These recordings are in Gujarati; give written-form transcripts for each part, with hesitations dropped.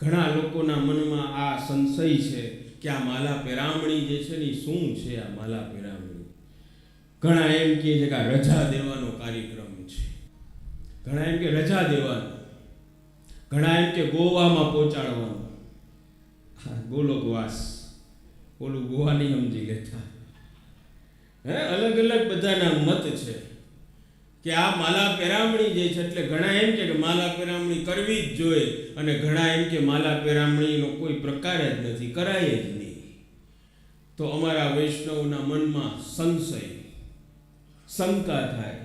ઘણા લોકોના મનમાં આ સંશય છે કે આ માલા પેરામણી જે છે ને શું છે આ માલા પેરામણી. ઘણા એમ કહે છે કે આ રજા દેવાનો કાર્યક્રમ છે, ઘણા એમ કે રજા દેવાનો, ઘણા એમ કે ગોવામાં પહોંચાડવાનું. હા, ગોલોકવાસ, ઓલું ગોવા નહીં સમજી લેતા. અલગ અલગ બધાના મત છે કે આ માલા પેરામણી જે છે, એટલે ઘણા એમ કે માલા પેરામણી કરવી જ જોઈએ, અને ઘણા એમ કે માલા પેરામણીનો કોઈ પ્રકાર જ નથી, કરાય જ નહીં. તો અમારા વૈષ્ણવના મનમાં સંશય, શંકા થાય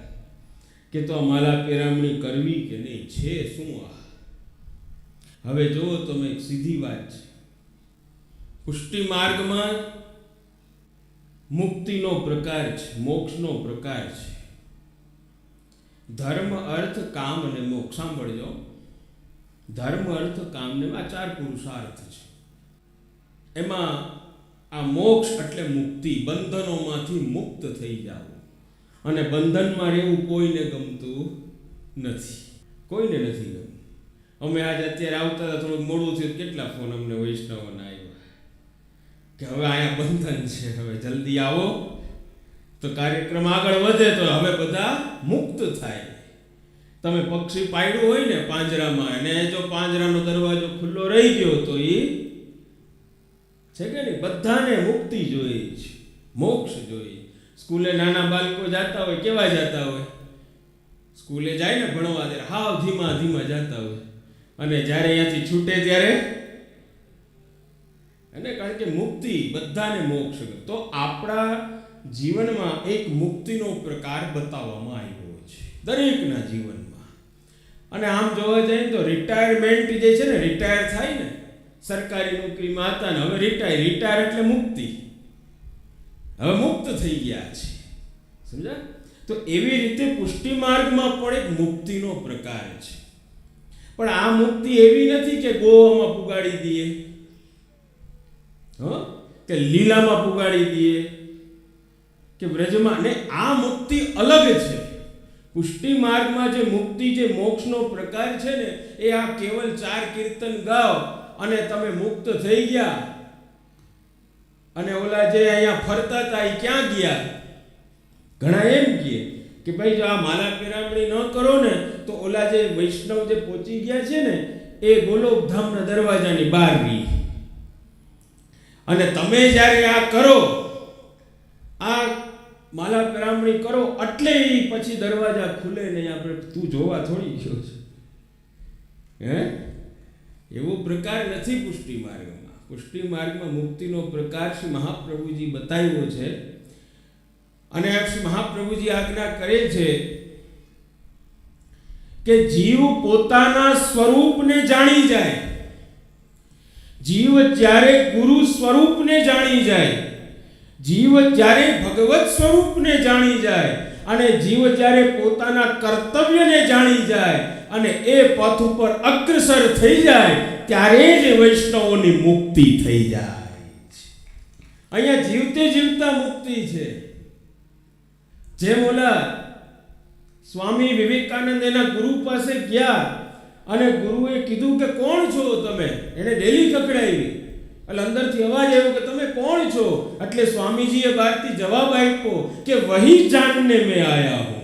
કે તો આ માલા પેરામણી કરવી કે નહીં, છે શું આ? હવે જુઓ તમે, એક સીધી વાત છે. પુષ્ટિ માર્ગમાં મુક્તિનો પ્રકાર છે, મોક્ષનો પ્રકાર છે. ધર્મ, અર્થ, કામ અને મોક્ષ. સાંભળજો, ધર્મ, અર્થ, કામ ને આ 4 પુરુષાર્થ છે. એમાં આ મોક્ષ એટલે મુક્તિ, બંધનોમાંથી મુક્ત થઈ જાવ. અને બંધનમાં રહેવું કોઈને ગમતું નથી, કોઈને નથી ગમતું. અમે આજે અત્યારે આવતા હતા, થોડુંક મોડું થયું, કેટલા ફોન અમને વૈષ્ણવોના આવ્યા કે હવે અહીંયા બંધન છે, હવે જલ્દી આવો તો કાર્યક્રમ આગળ વધે, તો હવે બધા મુક્ત થાય. તમે પક્ષી પાડ્યું હોય ને પાંજરામાં, અને જો પાંજરાનો દરવાજો ખુલ્લો રહી ગયો તો એ છે કે નહીં, બધાને મુક્તિ જોઈએ છે, મોક્ષ જોઈએ. સ્કૂલે નાના બાળકો જતા હોય, કેવા જતા હોય? સ્કૂલે જાય ને ભણવા ત્યારે હાવ ધીમા ધીમા જતા હોય, અને જ્યારે અહીંયાથી છૂટે ત્યારે, અને કારણ કે મુક્તિ, બધાને મોક્ષ. તો આપણા જીવનમાં એક મુક્તિનો પ્રકાર બતાવવામાં આવ્યો છે દરેકના જીવનમાં. અને આમ જોવા જઈએ તો રિટાયરમેન્ટ જે છે ને, રિટાયર થાય ને, સરકારી નોકરીમાં હતા ને હવે રિટાયર એટલે મુક્તિ, હવે મુક્ત થઈ ગયા છે, સમજ્યા? તો એવી રીતે પુષ્ટિ માર્ગમાં પણ એક મુક્તિનો પ્રકાર છે. પણ આ મુક્તિ એવી નથી કે ગોવામાં પુગાડી દઈએ, કે લીલામાં પુગાડી દઈએ, કે બ્રજમાં ને. આ મુક્તિ અલગ છે. પુષ્ટિ માર્ગમાં જે મુક્તિ, જે મોક્ષનો પ્રકાર છે ને, એ આ કેવલ 4 કીર્તન ગાઓ અને તમે મુક્ત થઈ ગયા. અને ઓલા જે અહીંયા ફરતા હતા એ ક્યાં ગયા? ઘણા એમ કહે કે ભાઈ જો આ માલા પેરામણી ન કરો ને તો ઓલા જે વૈષ્ણવ જે પહોંચી ગયા છે ને, એ ગોલોકધામના દરવાજાની બહાર રહી. અને તમે જ્યારે આ કરો, આ માલા પેરામણી કરો, એટલે પછી દરવાજા ખુલે નહીં. આપણે તું જોવા થોડી ગયો છે, એવો પ્રકાર નથી પુષ્ટિ માર્ગમાં. પુષ્ટિ માર્ગમાં મુક્તિનો પ્રકાર શ્રી મહાપ્રભુજી બતાવ્યો છે. અને શ્રી મહાપ્રભુજી આજ્ઞા કરે છે કે જીવ પોતાના સ્વરૂપને જાણી જાય. જીવ જ્યારે ગુરુ સ્વરૂપને જાણી જાય, જીવ જ્યારે ભગવત સ્વરૂપને જાણી જાય, અને જીવ જ્યારે પોતાના કર્તવ્યને જાણી જાય અને એ પથ ઉપર અગ્રસર થઈ જાય, ત્યારે જ વૈષ્ણવોની મુક્તિ થઈ જાય. અહીંયા જીવતે જીવતા મુક્તિ છે. જેમ ઓલા સ્વામી વિવેકાનંદ એના ગુરુ પાસે ગયા અને ગુરુએ કીધું કે કોણ છો તમે? એને ડેલી કકડાવી, એટલે અંદરથી અવાજ આવ્યો કે તમે કોણ છો? એટલે સ્વામીજીએ બહારથી જવાબ આપ્યો કે વહી જાણને મેં આયા હું.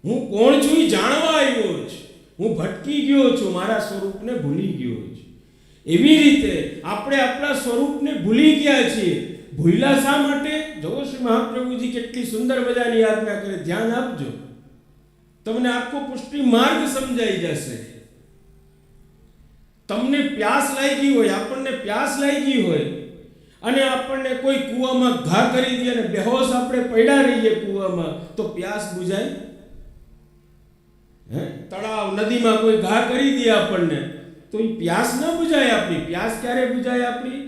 હું કોણ છું એ જાણવા આવ્યો છું. હું ભટકી ગયો છું, મારા સ્વરૂપને ભૂલી ગયો છું. એવી રીતે આપણે આપણા સ્વરૂપને ભૂલી ગયા છીએ. ભૂલ્યા શા માટે? જો શ્રી મહાપ્રભુજી કેટલી સુંદર મજાની આજ્ઞા કરે, ધ્યાન આપજો, તમને આખો પુષ્ટિ માર્ગ સમજાઈ જશે. તમને પ્યાસ લાગી હોય, આપણને પ્યાસ લાગી હોય, અને આપણને કોઈ કૂવામાં ઘા કરી દે અને બેહોશ આપણે પડ્યા રહીએ કૂવામાં, તો પ્યાસ બુઝાય? તળાવ, નદીમાં કોઈ ઘા કરી દે આપણને, તો એ પ્યાસ ન બુઝાય આપણી. પ્યાસ ક્યારે બુઝાય આપણી?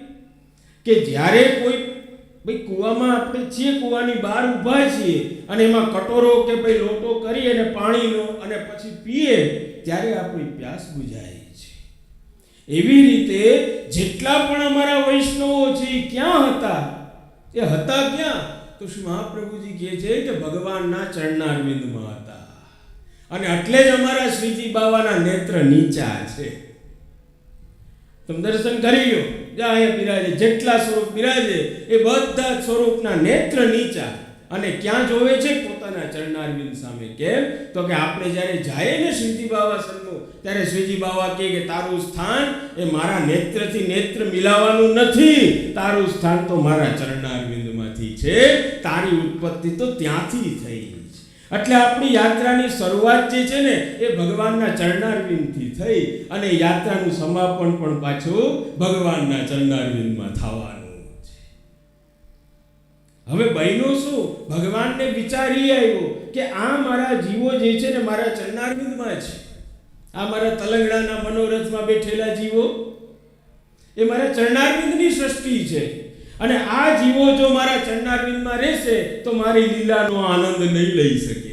કે જ્યારે કોઈ ભાઈ કૂવામાં આપણે છીએ, કૂવાની બહાર ઊભા છીએ, અને એમાં કટોરો કે ભાઈ લોટો કરી અને પાણીનો અને પછી પીએ, ત્યારે આપણી પ્યાસ બુઝાય છે. એવી રીતે જેટલા પણ અમારા વૈષ્ણવો છે એ ક્યાં હતા? એ હતા ક્યાં? તો શ્રી મહાપ્રભુજી કહે છે કે ભગવાનના ચરણારવિંદમાં હતા. અને એટલે જ અમારા શ્રીજી બાવાના નેત્ર નીચા છે. તમે દર્શન કરી લો, જ્યાં અહીંયા બિરાજે, જેટલા સ્વરૂપ બિરાજે એ બધા સ્વરૂપના નેત્ર નીચા અને ક્યાં જોવે છે? પોતાના ચરણારવિંદ સામે. કેમ? તો કે આપણે જ્યારે જાય ને શ્રીજી બાવા સન્મુખ, ત્યારે શ્રીજી બાવા કહે કે તારું સ્થાન એ મારા નેત્રથી નેત્ર મિલાવાનું નથી, તારું સ્થાન તો મારા ચરણારવિંદમાંથી છે, તારી ઉત્પત્તિ તો ત્યાંથી થઈ છે. એટલે આપણી યાત્રાની શરૂઆત જે છે ને એ ભગવાનના ચરણારવિંદથી થઈ અને યાત્રાનું સમાપન પણ પાછું ભગવાનના ચરણારવિંદમાં થવાનું. હવે બહેનો શું? ભગવાનને વિચારી આવ્યો કે આ મારા જીવો જે છે ને મારા ચરણારવિંદમાં છે, આ મારા તલંગડાના મનોરથમાં બેઠેલા જીવો એ મારા ચરણારવિંદની સૃષ્ટિ છે, અને આ જીવો જો મારા ચરણારવિંદમાં રહેશે તો મારી લીલાનો આનંદ નહીં લઈ શકે,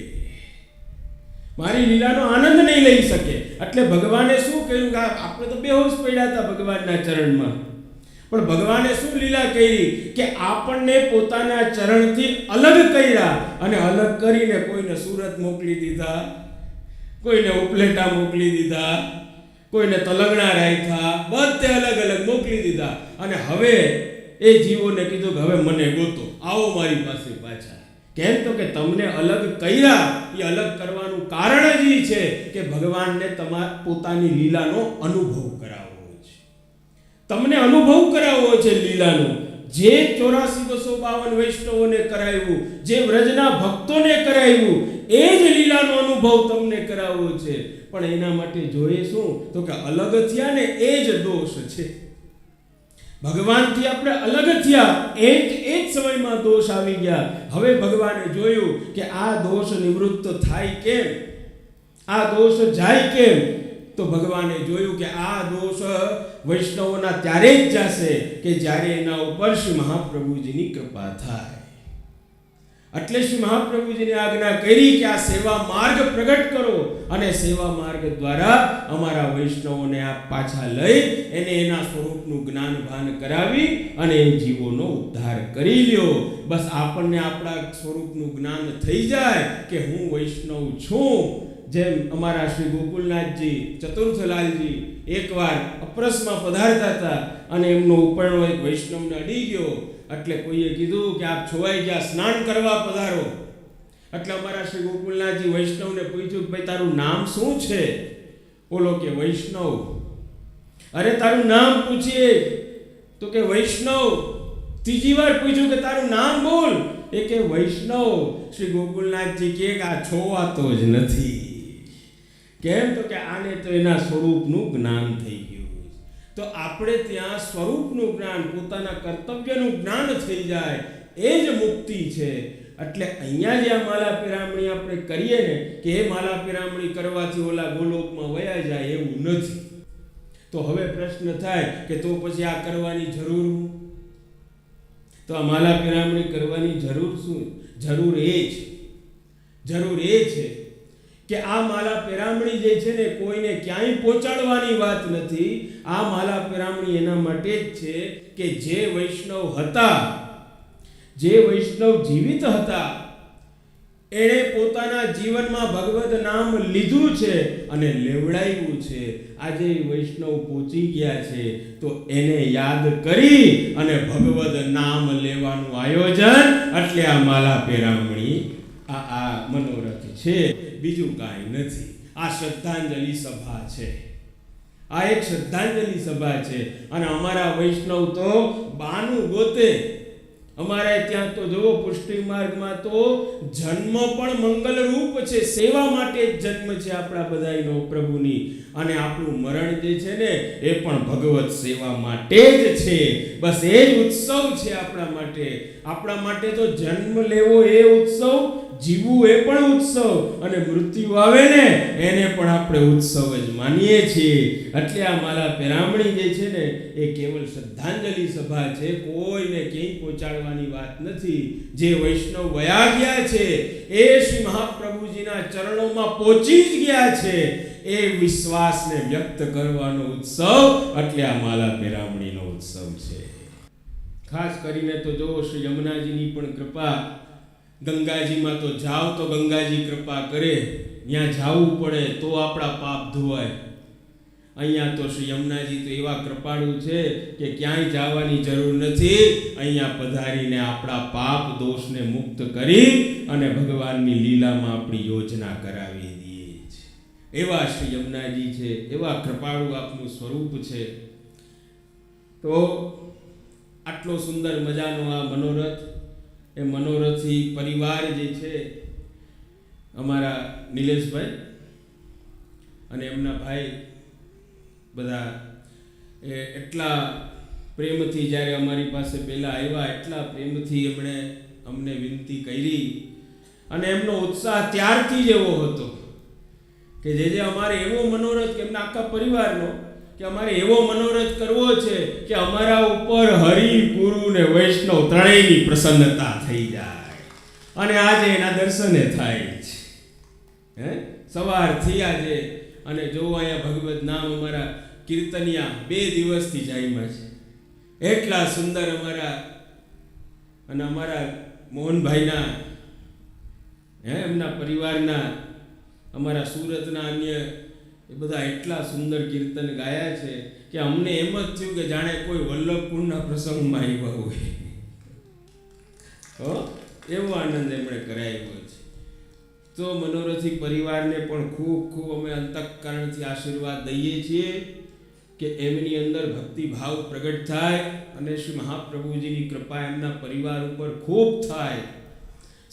મારી લીલાનો આનંદ નહીં લઈ શકે. એટલે ભગવાને શું કહ્યું કે આપણે તો બેહોશ પડ્યા હતા ભગવાનના ચરણમાં, પણ ભગવાને શું લીલા કરી કે આપણને પોતાના ચરણથી અલગ કર્યા, અને અલગ કરીને કોઈને સુરત મોકલી દીધા, કોઈને ઉપલેટા મોકલી દીધા, કોઈને તલંગણા રાખ્યા, બધે અલગ અલગ મોકલી દીધા. અને હવે એ જીવોને કીધું કે હવે મને ગોતો, આવો મારી પાસે પાછા. કેમ? તો કે તમને અલગ કર્યા, એ અલગ કરવાનું કારણ જ એ છે કે ભગવાનને તમારા પોતાની લીલાનો અનુભવ કરાવવો છે, તમને અનુભવ કરાવવો છે લીલાનો. જે 84,252 વૈષ્ણવોને કરાવ્યું, જે વ્રજના ભક્તોને કરાવ્યું, એ જ લીલાનો અનુભવ તમને કરાવવો છે. પણ એના માટે જોઈએ શું? તો કે અલગ થયા ને એ જ દોષ છે. ભગવાનથી આપણે અલગ થયા એ જ સમયમાં દોષ આવી ગયા. હવે ભગવાને જોયું કે આ દોષ નિવૃત્ત થાય કેમ, આ દોષ જાય કેમ? તો ભગવાને જોયું કે આ દોષ વૈષ્ણવોના ત્યારે જ જશે કે જ્યારે એના ઉપર શ્રી મહાપ્રભુજીની કૃપા થાય. એટલે શ્રી મહાપ્રભુજીને આજ્ઞા કરી કે આ સેવા માર્ગ પ્રગટ કરો, અને સેવા માર્ગ દ્વારા અમારા વૈષ્ણવોને આપ પાછા લઈ એને એના સ્વરૂપનું જ્ઞાન ભાન કરાવી અને એ જીવોનો ઉદ્ધાર કરી લ્યો. બસ આપણને આપણા સ્વરૂપનું જ્ઞાન થઈ જાય કે હું વૈષ્ણવ છું. જેમ અમારા શ્રી ગોકુલનાથજી ચતુર્થલાલજી એકવાર અપરસમાં પધારતા હતા અને એમનો ઉપરનો એક વૈષ્ણવને અડી ગયો, એટલે કોઈએ કીધું કે આપ છોવાઈ ગયા, સ્નાન કરવા પધારો. એટલે અમારા શ્રી ગોકુલનાથજી વૈષ્ણવને પૂછ્યું કે ભાઈ તારું નામ શું છે? બોલો કે વૈષ્ણવ. અરે તારું નામ પૂછીએ તો કે વૈષ્ણવ. ત્રીજી વાર પૂછ્યું કે તારું નામ બોલ, એ કે વૈષ્ણવ. શ્રી ગોકુલનાથજી કહે કે આ છોવાતો જ નથી. કેમ? તો કે આને તો એના સ્વરૂપનું જ્ઞાન થઈ ગયું. તો આપણે ત્યાં સ્વરૂપનું જ્ઞાન, પોતાના કર્તવ્યનું જ્ઞાન થઈ જાય એ જ મુક્તિ છે. એટલે અહીંયા જે આ માલા પિરામણી આપણે કરીએ ને કે એ માલા પિરામણી કરવાથી ઓલા ગોલોકમાં વયા જાય એવું નથી. તો હવે પ્રશ્ન થાય કે તો પછી આ કરવાની જરૂર, તો આ માલા પિરામણી કરવાની જરૂર શું? જરૂર એ છે કે આ માલા પિરામણી જે છે ને કોઈને ક્યાંય પહોંચાડવાની વાત નથી. આ માલા પિરામણી એના માટે જ છે કે જે વૈષ્ણવ હતા, જે વૈષ્ણવ જીવિત હતા, એણે પોતાના જીવનમાં ભગવદ નામ લીધું છે અને લેવડાવ્યું છે. આજે વૈષ્ણવ પહોંચી ગયા છે તો એને યાદ કરી અને ભગવદ નામ લેવાનું આયોજન, એટલે આ માલા પિરામણી, આ મનોરથ છે, બીજું કાંઈ નથી. આ શ્રદ્ધાંજલિ સભા છે, આ એક શ્રદ્ધાંજલિ સભા છે. અને અમારા વૈષ્ણવ તો બાનું ગોતે. અમારે ત્યાં તો જુઓ પુષ્ટિ માર્ગમાં તો જન્મ પણ મંગલ રૂપ છે, સેવા માટે જ જન્મ છે આપણા બધાનો પ્રભુની. અને આપણું મરણ જે છે ને એ પણ ભગવત સેવા માટે જ છે. બસ એ જ ઉત્સવ છે આપણા માટે. આપણા માટે તો જન્મ લેવો એ ઉત્સવ, જીવવું એ પણ ઉત્સવ, અને મૃત્યુ આવે ને એને પણ આપણે ઉત્સવ જ માનીએ છીએ. એટલે આ માલા પિરામણી જે છે ને એ કેવલ શ્રદ્ધાંજલિ સભા છે, કોઈને ક્યાંય પહોંચાડવાની વાત નથી. જે વૈષ્ણવ વયા ગયા છે એ શ્રી મહાપ્રભુજીના ચરણોમાં પહોંચી જ ગયા છે, એ વિશ્વાસને વ્યક્ત કરવાનો ઉત્સવ એટલે આ માલા પિરામણીનો ઉત્સવ છે. ખાસ કરીને તો જો શ્રી યમુનાજીની પણ કૃપા. ગંગાજીમાં તો જાઓ તો ગંગાજી કૃપા કરે, ત્યાં જવું પડે તો આપણા પાપ ધોવાય. અહીંયા તો શ્રી યમુનાજી તો એવા કૃપાળુ છે કે ક્યાંય જવાની જરૂર નથી, અહીંયા પધારીને આપણા પાપ દોષને મુક્ત કરી અને ભગવાનની લીલામાં આપણી યોજના કરાવી દઈએ છે. એવા શ્રી યમુનાજી છે, એવા કૃપાળુ આપનું સ્વરૂપ છે. તો આટલો સુંદર મજાનો આ મનોરથ, એ મનોરથી પરિવાર જે છે અમારા નિલેશભાઈ અને એમના ભાઈ બધા એટલા પ્રેમથી જ્યારે અમારી પાસે પહેલાં આવ્યા, એટલા પ્રેમથી એમણે અમને વિનંતી કરી અને એમનો ઉત્સાહ ત્યારથી જ એવો હતો કે જે અમારે એવો મનોરથ કે એમના આખા પરિવારનો કે અમારે એવો મનોરથ કરવો છે કે અમારા ઉપર હરિ ગુરુ ને વૈષ્ણવ ત્રણેયની પ્રસન્નતા થઈ જાય અને આજે એના દર્શને થાય છે. સવારથી આજે અને જો અહીંયા ભગવત નામ અમારા કીર્તનિયા 2 દિવસથી જાયમાં છે. એટલા સુંદર અમારા અને અમારા મોહનભાઈના એમના પરિવારના અમારા સુરતના અન્ય એ બધા એટલા સુંદર કીર્તન ગાયા છે કે અમને એમ જ થયું કે જાણે કોઈ વલ્લભપુરના પ્રસંગમાં આવ્યા હોય. એવો આનંદ એમણે કરાવ્યો છે. તો મનોરથી પરિવારને પણ ખૂબ ખૂબ અમે અંતઃકરણથી આશીર્વાદ દઈએ છીએ કે એમની અંદર ભક્તિભાવ પ્રગટ થાય અને શ્રી મહાપ્રભુજીની કૃપા એમના પરિવાર ઉપર ખૂબ થાય.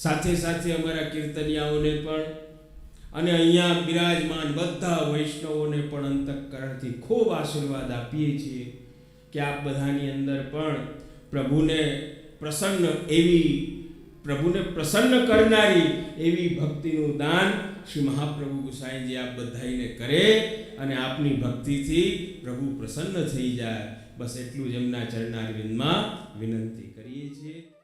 સાથે સાથે અમારા કીર્તનિયાઓને પણ અને અહીંયા બિરાજમાન બધા વૈષ્ણવોને પણ અંતઃકરણથી ખૂબ આશીર્વાદ આપીએ છીએ કે આપ બધાની અંદર પણ પ્રભુને પ્રસન્ન કરનારી એવી ભક્તિનું દાન શ્રી મહાપ્રભુ ગુસાઈજી આપ બધાઈને કરે અને આપની ભક્તિથી પ્રભુ પ્રસન્ન થઈ જાય. બસ એટલું જ એમના ચરણારવિંદમાં વિનંતી કરીએ છીએ.